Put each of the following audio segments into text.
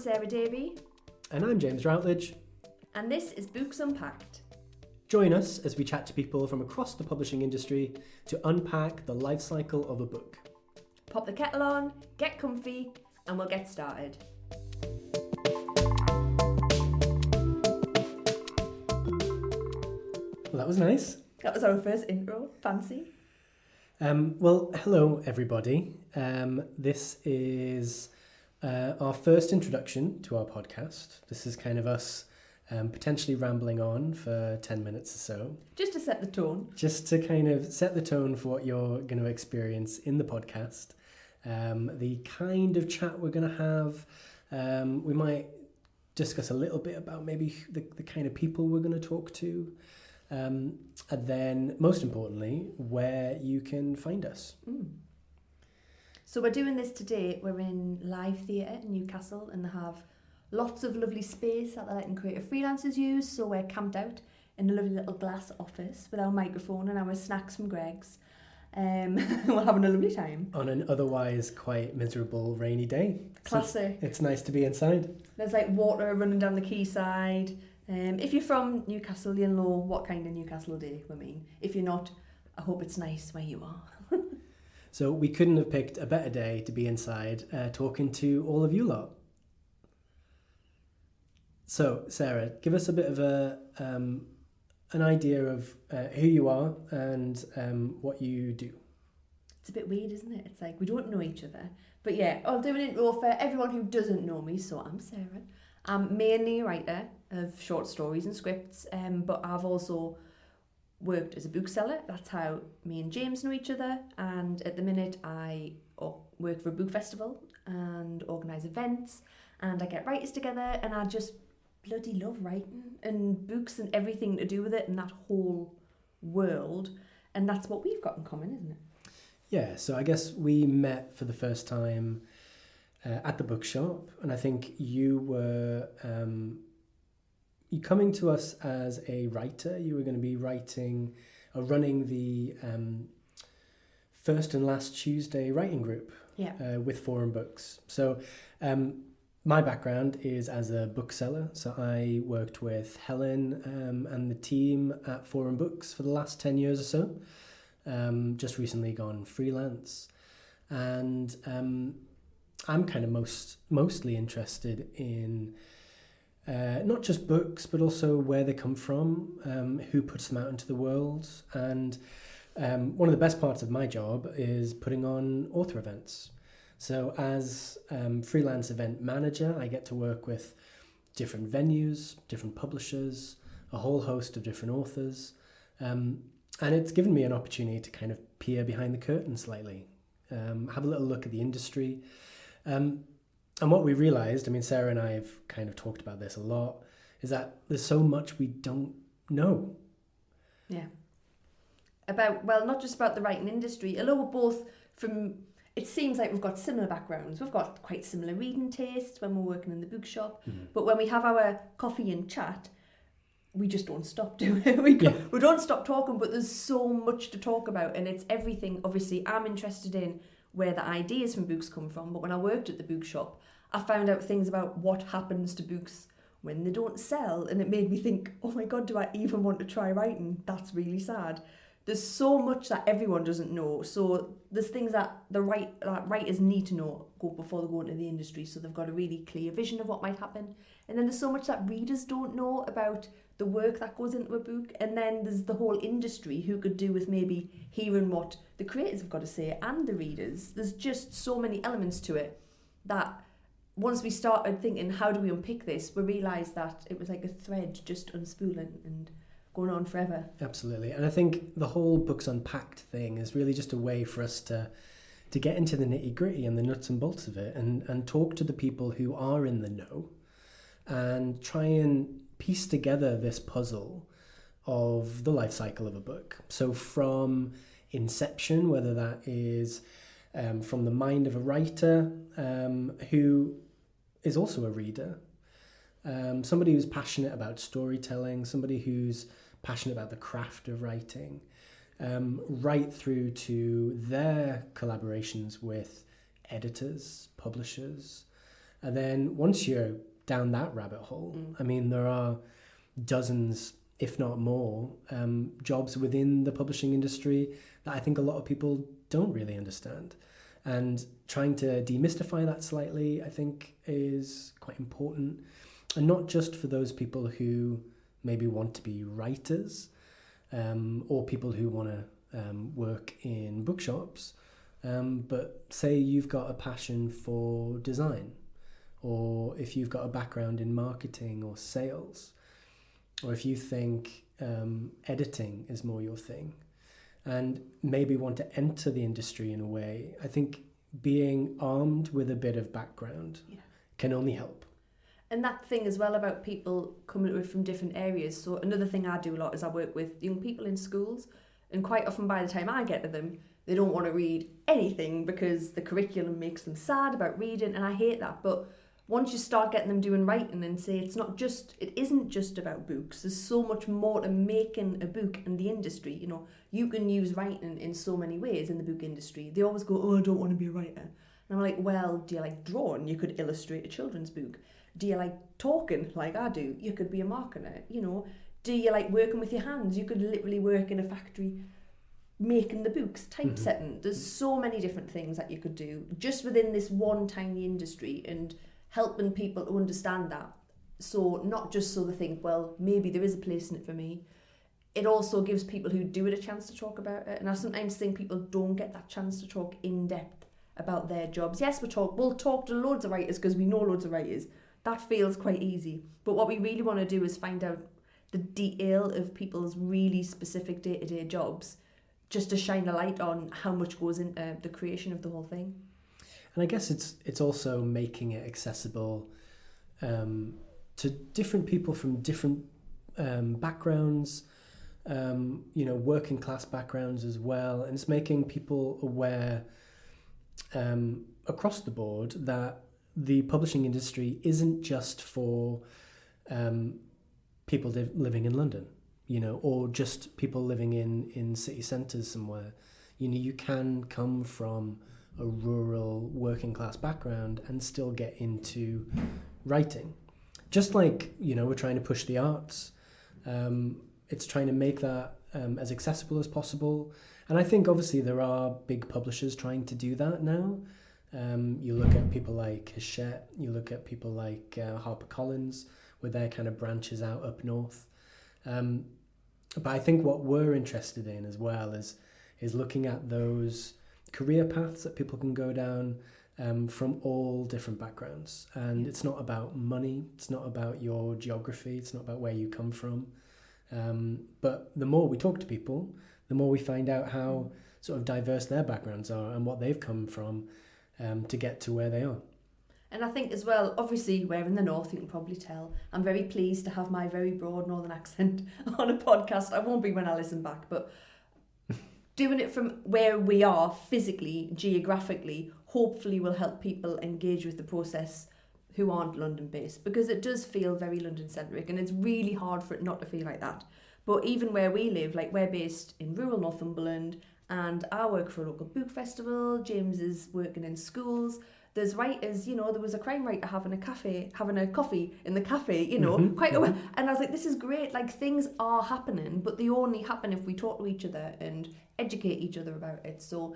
Sarah Davey. And I'm James Routledge. And this is Books Unpacked. Join us as we chat to people from across the publishing industry to unpack the life cycle of a book. Pop the kettle on, get comfy, and we'll get started. Well, that was nice. That was our first intro. Fancy. Well, hello everybody. This is our first introduction to our podcast. This is kind of us potentially rambling on for 10 minutes or so. Just to set the tone. Just to kind of set the tone for what you're going to experience in the podcast. The kind of chat we're going to have. We might discuss a little bit about maybe the kind of people we're going to talk to. And then, most importantly, where you can find us. So we're doing this today. We're in Live Theatre in Newcastle, and they have lots of lovely space that they're letting creative freelancers use. So we're camped out in a lovely little glass office with our microphone and our snacks from Greg's. We're having a lovely time. On an otherwise quite miserable rainy day. Classic. So it's nice to be inside. There's like water running down the quayside. If you're from Newcastle, you'll know what kind of Newcastle day we mean. If you're not, I hope it's nice where you are. So we couldn't have picked a better day to be inside talking to all of you lot. So, Sarah, give us a bit of an idea of who you are and what you do. It's a bit weird, isn't it? It's like we don't know each other. But yeah, I'll do an intro for everyone who doesn't know me. So I'm Sarah. I'm mainly a writer of short stories and scripts, but I've also worked as a bookseller. That's how me and James know each other. And at the minute, I work for a book festival and organise events, and I get writers together, and I just bloody love writing and books and everything to do with it and that whole world. And that's what we've got in common, isn't it? Yeah, so I guess we met for the first time at the bookshop, and I think you were you coming to us as a writer. You were going to be running the first and last Tuesday writing group with Forum Books. So my background is as a bookseller, so I worked with Helen and the team at Forum Books for the last 10 years or so. Just recently gone freelance, and I'm kind of mostly interested in not just books, but also where they come from, who puts them out into the world. And one of the best parts of my job is putting on author events. So as freelance event manager, I get to work with different venues, different publishers, a whole host of different authors. And it's given me an opportunity to kind of peer behind the curtain slightly, have a little look at the industry. And what we realised, I mean, Sarah and I have kind of talked about this a lot, is that there's so much we don't know. Yeah. Not just about the writing industry, although we're both from, it seems like we've got similar backgrounds. We've got quite similar reading tastes when we're working in the bookshop. Mm-hmm. But when we have our coffee and chat, we just don't stop doing it. We don't stop talking, but there's so much to talk about, and it's everything. Obviously, I'm interested in where the ideas from books come from, but when I worked at the bookshop, I found out things about what happens to books when they don't sell, and it made me think, oh my God, do I even want to try writing? That's really sad. There's so much that everyone doesn't know, so there's things that writers need to know before they go into the industry, so they've got a really clear vision of what might happen. And then there's so much that readers don't know about the work that goes into a book, and then there's the whole industry who could do with maybe hearing what the creators have got to say and the readers. There's just so many elements to it that once we started thinking, how do we unpick this, we realised that it was like a thread just unspooling and going on forever. Absolutely. And I think the whole Books Unpacked thing is really just a way for us to get into the nitty-gritty and the nuts and bolts of it, and talk to the people who are in the know and try and piece together this puzzle of the life cycle of a book. So from inception, whether that is from the mind of a writer who is also a reader, somebody who's passionate about storytelling, somebody who's passionate about the craft of writing, right through to their collaborations with editors, publishers, And then once you're down that rabbit hole, I mean, there are dozens, if not more, jobs within the publishing industry that I think a lot of people don't really understand. And trying to demystify that slightly, I think, is quite important. And not just for those people who maybe want to be writers, or people who want to work in bookshops, but say you've got a passion for design, or if you've got a background in marketing or sales, or if you think editing is more your thing, and maybe want to enter the industry in a way, I think being armed with a bit of background can only help. And that thing as well about people coming to it from different areas. So another thing I do a lot is I work with young people in schools, and quite often by the time I get to them, they don't want to read anything because the curriculum makes them sad about reading, and I hate that. But once you start getting them doing writing and say it isn't just about books, there's so much more to making a book in the industry. You know, you can use writing in so many ways in the book industry. They always go, oh, I don't want to be a writer. And I'm like, well, do you like drawing? You could illustrate a children's book. Do you like talking like I do? You could be a marketer, you know. Do you like working with your hands? You could literally work in a factory making the books, typesetting. There's so many different things that you could do just within this one tiny industry, and helping people to understand that. So not just so they think, well, maybe there is a place in it for me. It also gives people who do it a chance to talk about it. And I sometimes think people don't get that chance to talk in depth about their jobs. Yes, we'll talk to loads of writers because we know loads of writers. That feels quite easy. But what we really want to do is find out the detail of people's really specific day-to-day jobs, just to shine a light on how much goes into the creation of the whole thing. And I guess it's also making it accessible to different people from different backgrounds, working class backgrounds as well. And it's making people aware across the board that the publishing industry isn't just for people living in London, or just people living in city centres somewhere. You can come from a rural working class background and still get into writing. Just like, we're trying to push the arts. It's trying to make that as accessible as possible. And I think obviously there are big publishers trying to do that now. You look at people like Hachette, you look at people like HarperCollins, with their kind of branches out up north. But I think what we're interested in as well is looking at those career paths that people can go down from all different backgrounds. And it's not about money, it's not about your geography, it's not about where you come from. But the more we talk to people, the more we find out how sort of diverse their backgrounds are and what they've come from to get to where they are. And I think as well, obviously we're in the north, you can probably tell. I'm very pleased to have my very broad northern accent on a podcast. I won't be when I listen back, but doing it from where we are physically, geographically, hopefully will help people engage with the process who aren't London based, because it does feel very London centric, and it's really hard for it not to feel like that. But even where we live, like we're based in rural Northumberland, and I work for a local book festival, James is working in schools. There's writers, there was a crime writer having a coffee in the cafe, and I was like, this is great, like things are happening, but they only happen if we talk to each other and educate each other about it. So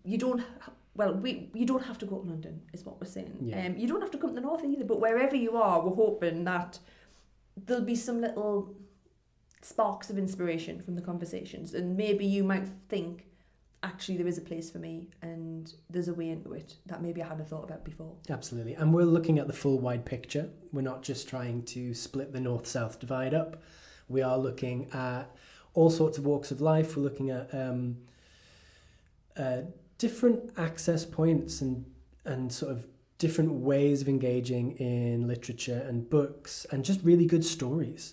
you don't have to go to London, is what we're saying. Yeah. You don't have to come to the north either, but wherever you are, we're hoping that there'll be some little sparks of inspiration from the conversations, and maybe you might think, actually there is a place for me and there's a way into it that maybe I hadn't thought about before. Absolutely. And we're looking at the full wide picture. We're not just trying to split the north-south divide up. We are looking at all sorts of walks of life. We're looking at different access points and sort of different ways of engaging in literature and books and just really good stories.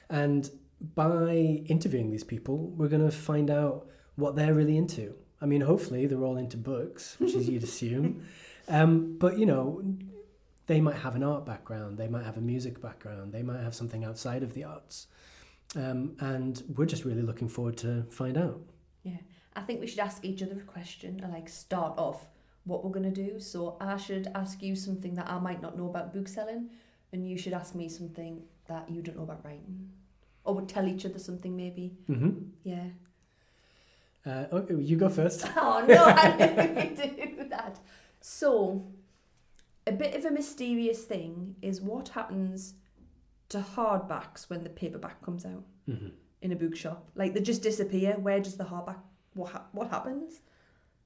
And by interviewing these people, we're going to find out what they're really into. I mean, hopefully they're all into books, which is you'd assume. But, they might have an art background, they might have a music background, they might have something outside of the arts. And we're just really looking forward to find out. Yeah, I think we should ask each other a question and start off. what we're going to do. So I should ask you something that I might not know about book selling, and you should ask me something that you don't know about writing. Or we'll tell each other something maybe. Mm-hmm. Yeah. Okay, you go first. Oh no, I didn't do that. So, a bit of a mysterious thing is what happens to hardbacks when the paperback comes out in a bookshop. Like, they just disappear. Where does the hardback, what happens?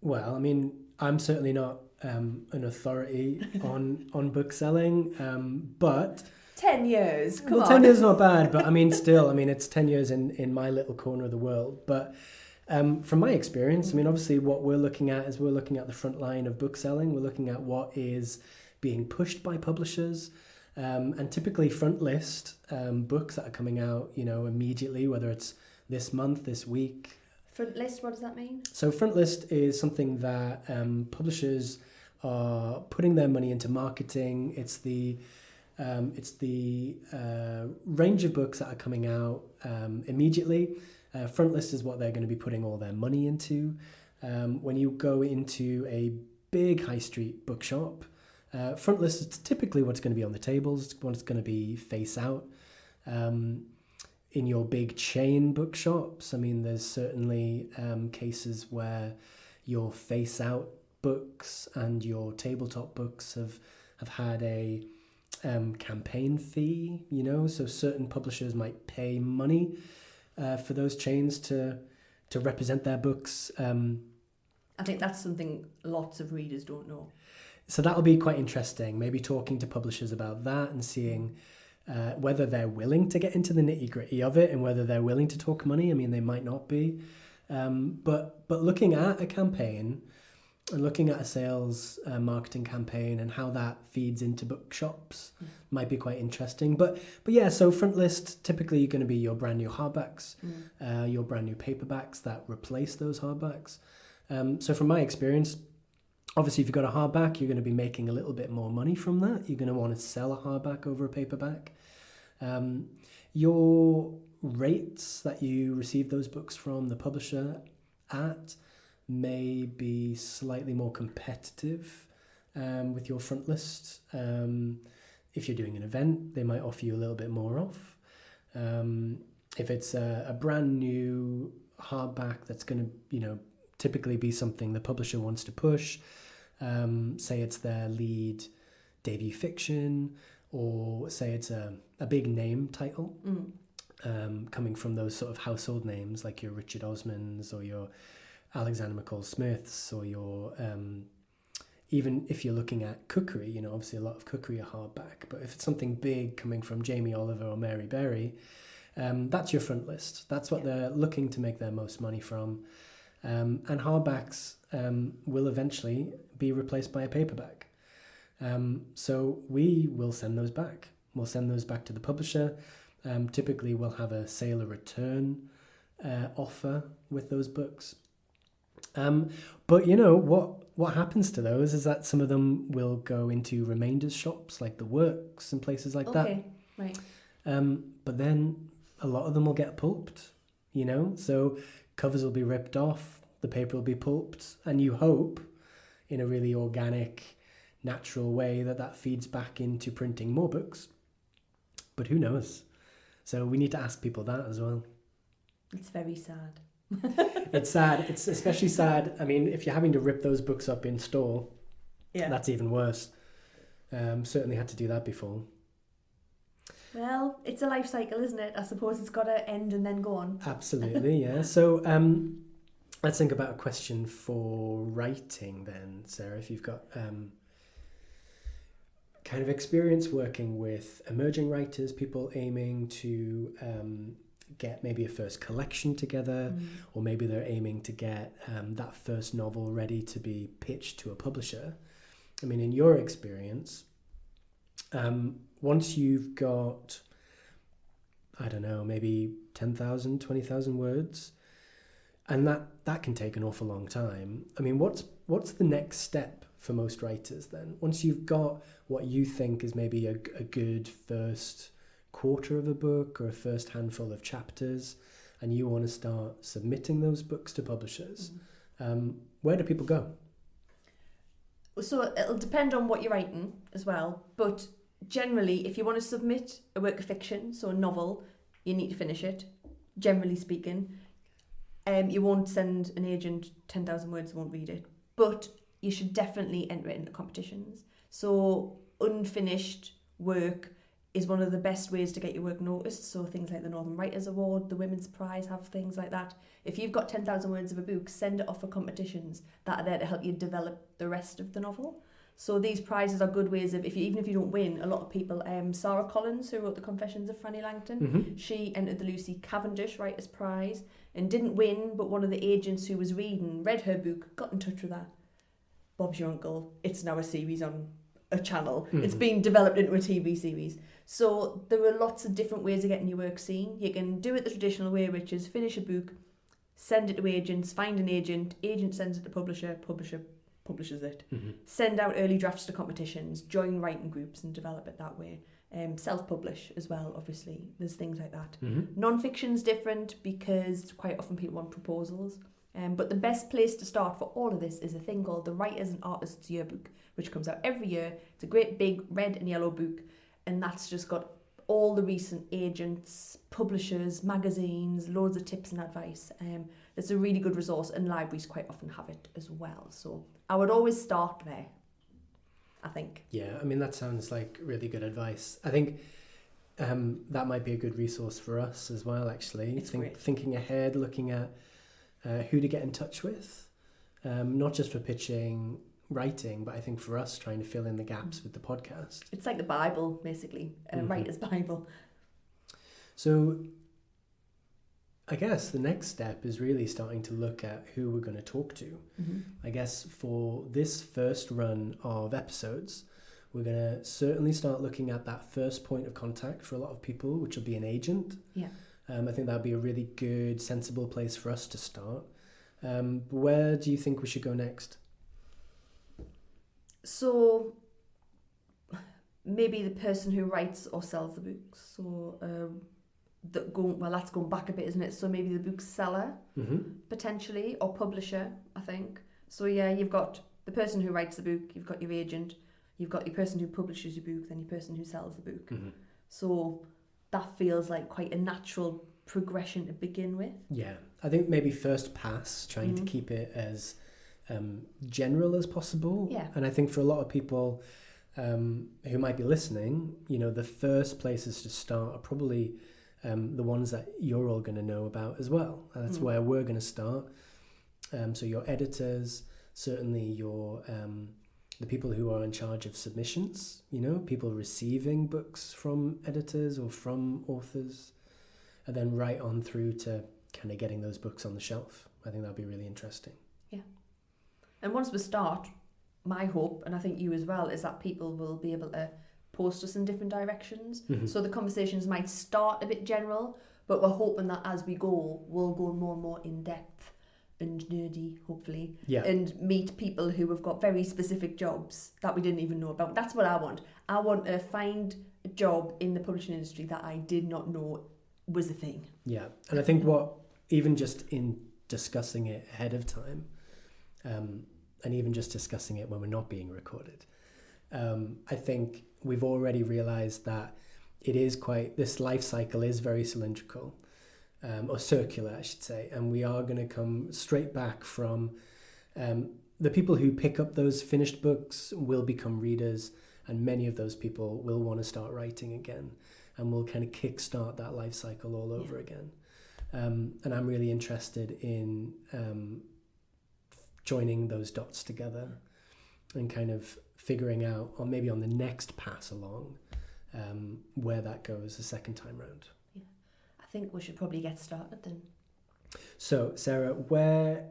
Well, I mean, I'm certainly not an authority on book selling, but 10 years, come on. 10 years is not bad, but I mean, still, I mean, it's 10 years in my little corner of the world. But from my experience, I mean, obviously what we're looking at is we're looking at the front line of book selling. We're looking at what is being pushed by publishers, and typically front list books that are coming out, you know, immediately, whether it's this month, this week. Front list, what does that mean? So front list is something that publishers are putting their money into marketing. It's the range of books that are coming out immediately. Front list is what they're going to be putting all their money into. When you go into a big high street bookshop, front list is typically what's going to be on the tables, what's going to be face out. In your big chain bookshops, I mean, there's certainly cases where your face out books and your tabletop books have had a campaign fee, you know, so certain publishers might pay money for those chains to represent their books. I think that's something lots of readers don't know. So that'll be quite interesting, maybe talking to publishers about that and seeing whether they're willing to get into the nitty-gritty of it and whether they're willing to talk money. I mean, they might not be. But looking at a campaign and looking at a sales marketing campaign and how that feeds into bookshops might be quite interesting. But yeah, so front list, typically you're going to be your brand new hardbacks, your brand new paperbacks that replace those hardbacks. So from my experience, obviously if you've got a hardback, you're going to be making a little bit more money from that. You're going to want to sell a hardback over a paperback. Your rates that you receive those books from the publisher at may be slightly more competitive with your front list. If you're doing an event, they might offer you a little bit more off. If it's a brand new hardback that's going to, you know, typically be something the publisher wants to push, say it's their lead debut fiction, or say it's a big name title, coming from those sort of household names like your Richard Osmans or your Alexander McCall Smiths, or your even if you're looking at cookery, you know, obviously a lot of cookery are hardback, but if it's something big coming from Jamie Oliver or Mary Berry, that's your front list. That's what they're looking to make their most money from. And hardbacks will eventually be replaced by a paperback. So we will send those back. We'll send those back to the publisher. Typically we'll have a sale or return offer with those books. But you know, what happens to those is that some of them will go into remainders shops like the Works and places like that. Okay, right. But then a lot of them will get pulped, you know, so covers will be ripped off, the paper will be pulped, and you hope in a really organic, natural way that feeds back into printing more books. But who knows? So we need to ask people that as well. It's very sad. It's sad. It's especially sad. I mean, if you're having to rip those books up in store, that's even worse. Certainly had to do that before. Well, it's a life cycle, isn't it? I suppose it's got to end and then go on. Absolutely, yeah. So let's think about a question for writing then, Sarah. If you've got kind of experience working with emerging writers, people aiming to get maybe a first collection together, or maybe they're aiming to get that first novel ready to be pitched to a publisher. I mean, in your experience, once you've got, I don't know, maybe 10,000, 20,000 words, and that can take an awful long time. I mean, what's the next step for most writers then? Once you've got what you think is maybe a good first quarter of a book or a first handful of chapters, and you want to start submitting those books to publishers, where do people go? So it'll depend on what you're writing as well, but generally, if you want to submit a work of fiction, so a novel, you need to finish it, generally speaking. You won't send an agent 10,000 words, won't read it, but you should definitely enter it into competitions. So unfinished work is one of the best ways to get your work noticed. So things like the Northern Writers Award, the Women's Prize have things like that. If you've got 10,000 words of a book, send it off for competitions that are there to help you develop the rest of the novel. So these prizes are good ways of, even if you don't win, a lot of people, Sarah Collins, who wrote The Confessions of Franny Langton, she entered the Lucy Cavendish Writers' Prize and didn't win, but one of the agents who was reading read her book, got in touch with her. Bob's Your Uncle. It's now a series on a channel. It's been developed into a TV series. So there are lots of different ways of getting your work seen. You can do it the traditional way, which is finish a book, send it to agents, find an agent sends it to publisher publishes it, send out early drafts to competitions, join writing groups and develop it that way. Self-publish as well, obviously. There's things like that. Non-fiction's different because quite often people want proposals. But the best place to start for all of this is a thing called the Writers and Artists Yearbook, which comes out every year. It's a great big red and yellow book, and that's just got all the recent agents, publishers, magazines, loads of tips and advice. It's a really good resource, and libraries quite often have it as well. So I would always start there, I think. Yeah, I mean, that sounds like really good advice. I think that might be a good resource for us as well, actually. It's great. Thinking ahead, looking at who to get in touch with, not just for pitching writing, but I think for us trying to fill in the gaps with the podcast. It's like the Bible, basically, a writer's Bible. So I guess the next step is really starting to look at who we're going to talk to. I guess for this first run of episodes, we're going to certainly start looking at that first point of contact for a lot of people, which will be an agent. Yeah. I think that'd be a really good, sensible place for us to start. Where do you think we should go next? So maybe the person who writes or sells the books. So that's going back a bit, isn't it? So maybe the bookseller, potentially, or publisher, I think. So yeah, you've got the person who writes the book, you've got your agent, you've got your person who publishes your book, then your person who sells the book. So that feels like quite a natural progression to begin with. Yeah, I think maybe first pass, trying to keep it as general as possible. Yeah. And I think for a lot of people who might be listening, the first places to start are probably the ones that you're all going to know about as well. That's where we're going to start. So your editors, certainly your the people who are in charge of submissions, people receiving books from editors or from authors, and then right on through to kind of getting those books on the shelf. I think that'd be really interesting. Yeah. And once we start, my hope, and I think you as well, is that people will be able to post us in different directions. So the conversations might start a bit general, but we're hoping that as we go, we'll go more and more in depth and nerdy, hopefully, and meet people who have got very specific jobs that we didn't even know about. That's what I want. I want to find a job in the publishing industry that I did not know was a thing. Yeah, and I think even just in discussing it ahead of time, and even just discussing it when we're not being recorded, I think we've already realised that this life cycle is very cylindrical. Or circular, I should say, and we are going to come straight back from the people who pick up those finished books will become readers, and many of those people will want to start writing again, and we'll kind of kickstart that life cycle all over again. And I'm really interested in joining those dots together and kind of figuring out, or maybe on the next pass along, where that goes the second time round. I think we should probably get started then. So, Sarah, where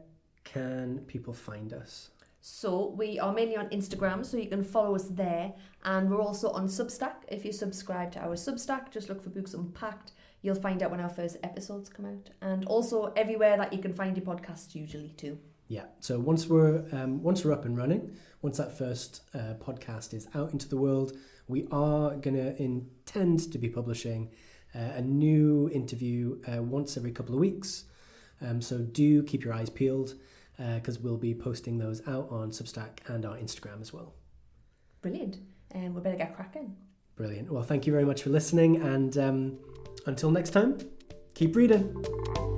can people find us? So we are mainly on Instagram, so you can follow us there. And we're also on Substack. If you subscribe to our Substack, just look for Books Unpacked. You'll find out when our first episodes come out. And also everywhere that you can find your podcasts usually too. Yeah, so once we're up and running, once that first podcast is out into the world, we are going to intend to be publishing a new interview once every couple of weeks. So do keep your eyes peeled. because we'll be posting those out on Substack and our Instagram as well. Brilliant. And we better get cracking. Brilliant. Well, thank you very much for listening, and until next time, keep reading.